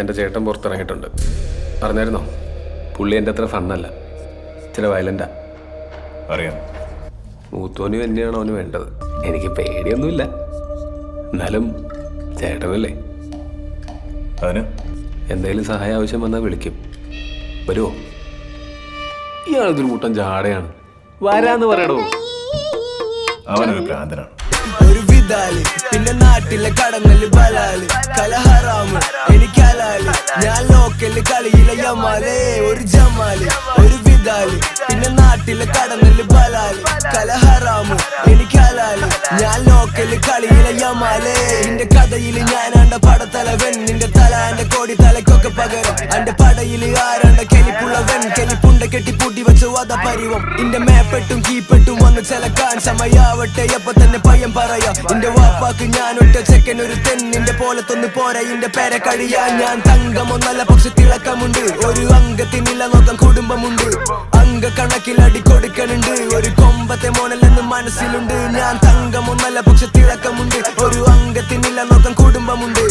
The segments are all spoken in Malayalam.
എൻ്റെ ചേട്ടൻ പുറത്തിറങ്ങിയിട്ടുണ്ട്. അറിഞ്ഞായിരുന്നോ? പുള്ളി എൻ്റെ അത്ര ഫണ്ണല്ല, ചില വയലൻ്റാ. അറിയാം. മൂത്തോന് തന്നെയാണ് അവന് വേണ്ടത്. എനിക്ക് പേടിയൊന്നുമില്ല, എന്നാലും ചേട്ടനല്ലേ. അതിന് എന്തെങ്കിലും സഹായം ആവശ്യം വന്നാൽ വിളിക്കും. വരുമോ? ഇയാളിതൊരു കൂട്ടം ജാടയാണ്, വരാന്ന് പറയടോ. അവനൊരു ഭ്രാന്തനാണ്. ഒരു വിധാല് പിന്നെ നാട്ടിലെ കടന്നല് ബലാല് കലഹറാമ് എനിക്കലാല് ഞാൻ ലോക്കല് കളിയിലെ യമാലേ ഒരു ജമാല്. ഒരു വിധാല് പിന്നെ നാട്ടിലെ കടന്നല് ബലാല് കലഹറാമ് എനിക്കലാല് ഞാൻ ലോക്കല് കളിയിലെ യമാലേ. എന്റെ കഥയില് ഞാനാണ്ട പടത്തലവൻ, നിന്റെ തല എന്റെ കോടി തലക്കൊക്കെ പകരം. എന്റെ പടയില് ആരാണ്ട കെലിപ്പുള്ളവൻ, കെലിപ്പുണ്ട കെട്ടിപ്പൂട്ടി വെച്ച് വധ പരിവം. എന്റെ മേപ്പെട്ടും കീപ്പെട്ടും വന്ന് ചിലക്കാൻ സമയാവട്ടെ എപ്പൊ തന്നെ പയ്യം പറയാ. എന്റെ വാപ്പാക്ക് ഞാനൊറ്റ ചെക്കൻ ഒരു തെന്നിന്റെ പോലത്തൊന്ന് പോരാ. എന്റെ പേരെ കഴിയാൻ ഞാൻ തങ്കമൊന്നല്ല, പക്ഷെ തിളക്കമുണ്ട്. ഒരു അംഗത്തിനില്ല നോക്കാൻ കുടുംബമുണ്ട്, അംഗ കണക്കിലടി കൊടുക്കണുണ്ട്. ഒരു കൊമ്പത്തെ മോനല്ലെന്ന് മനസ്സിലുണ്ട്. ഞാൻ തങ്കമൊന്നല്ല, പക്ഷെ തിളക്കമുണ്ട്. ഒരു അംഗത്തിനില്ല നോക്കാൻ കുടുംബമുണ്ട്,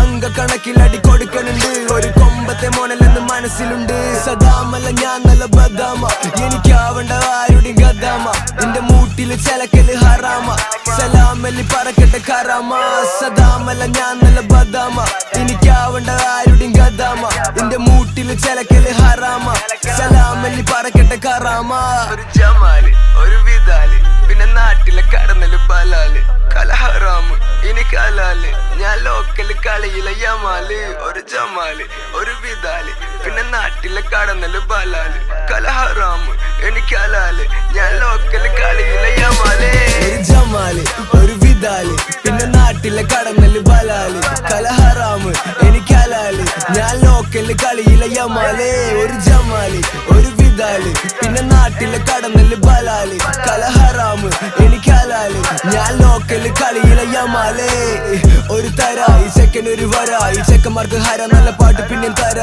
അംഗ കണക്കിലടി കൊടുക്കണുണ്ട്. ഒരു കൊമ്പത്തെ മോനല്ലെന്ന് മനസ്സിലുണ്ട്. സദാമല്ല ഞാൻ നല്ല ബദാമ, എനിക്കാവണ്ട ആരുടെ ഗദാമ. എന്റെ മൂട്ടില് ചലക്കല് ഹറാമ, സലാമല്ലി പറക്കട്ടെ കറാമ. സദാമല്ല ഞാൻ നല്ല ബദാമ, എനിക്കാവണ്ട ആരുടെ ഗദാമ. എന്റെ മൂട്ടില് ചലക്കല് ഹറാമ, സലാമല്ലി പറക്കട്ടെ കറാമ. ഒരു ജമാല് ഒരു വിധാല് പിന്നെ നാട്ടിലെ കടന്നല് ബലാല് കലഹറാമ് എനിക്കലാല് ഞാൻ ലോക്കല് കളിയിലെ യമാല്. ഒരു ജമാല് ഒരു വിധാല് പിന്നെ നാട്ടിലെ കടന്നല് ബലാല് കലഹറാമ് എനിക്കലാല് ഞാൻ ലോക്കല് കളിയിലെ യമാല്. ഒരു ജമാല് ഒരു വിധാല് പിന്നെ നാട്ടിലെ കടന്നല് ബലാല് കലഹറാമ് എനിക്കലാല് ഞാൻ ലോക്കല് കളിയിലെ യമാല്. ഒരു ജമാല് ഒരു വിധാല് പിന്നെ നാട്ടിലെ കടന്നല് ബലാല് കലഹറാമ് എനിക്കലാല് ഞാൻ ലോക്കല് കളിയിലെ യമാല്. ഒരു തര ഈ ചെക്കൻ ഒരു വര, ഈ ചെക്കന്മാർക്ക് ഹര നല്ല പാട്ട് പിന്നെ തര.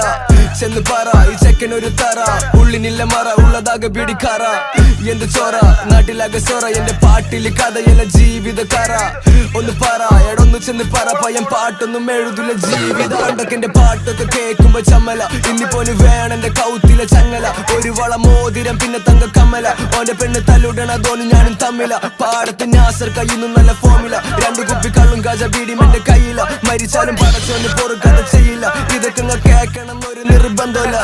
ചെന്ന് പറ ഈ ചെക്കൻ ഒരു തറ, ഉള്ളിനില്ല മറ ഉള്ളതാകെ പിടിക്കാറ. എന്ത് ചോറ നാട്ടിലാകെ സൊറ, എന്റെ പാട്ടില് കഥയല്ല ജീവിത കറ. ഒന്ന് പറ എടൊന്ന് ചെന്ന് പറ, പയ്യൻ പാട്ടൊന്നും എഴുതില്ല ജീവിത. പണ്ടൊക്കെ എന്റെ പാട്ടൊക്കെ കേൾക്കുമ്പോ ചമ്മല, ഇന്നിപ്പോന് വേണം എന്റെ കൗത്തിലെ ചങ്ങല. ഒരു വള മോതിരം പിന്നെ തങ്ക കമ്മല, ഓന്റെ പെണ്ണ് തല്ലുടണതോന്ന് ഞാനും തമ്മില. പാടത്ത് ഞാസർ കയ്യിന്നും നല്ല ഫോമില, രണ്ടു കുപ്പി കള്ളും ഗജ ബീഡിയും എന്റെ കയ്യില. മരിച്ചാലും പടച്ചോന്ന് പൊറുക്കഥ ചെയ്യില്ല, ഇതൊക്കെ കേക്കണം ഒരു നിർബന്ധമില്ല.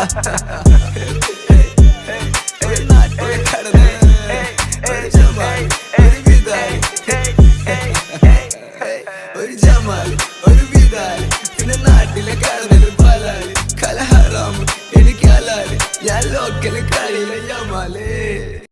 ഒരു ജമാല് ഒരു വിധാല് പിന്നെ നാട്ടിലെ കടന്നല് ബലാല് കലഹറാമ് എനിക്കലാല് ഞാൻ ലോക്കല് കളിയിലെ യമാല്.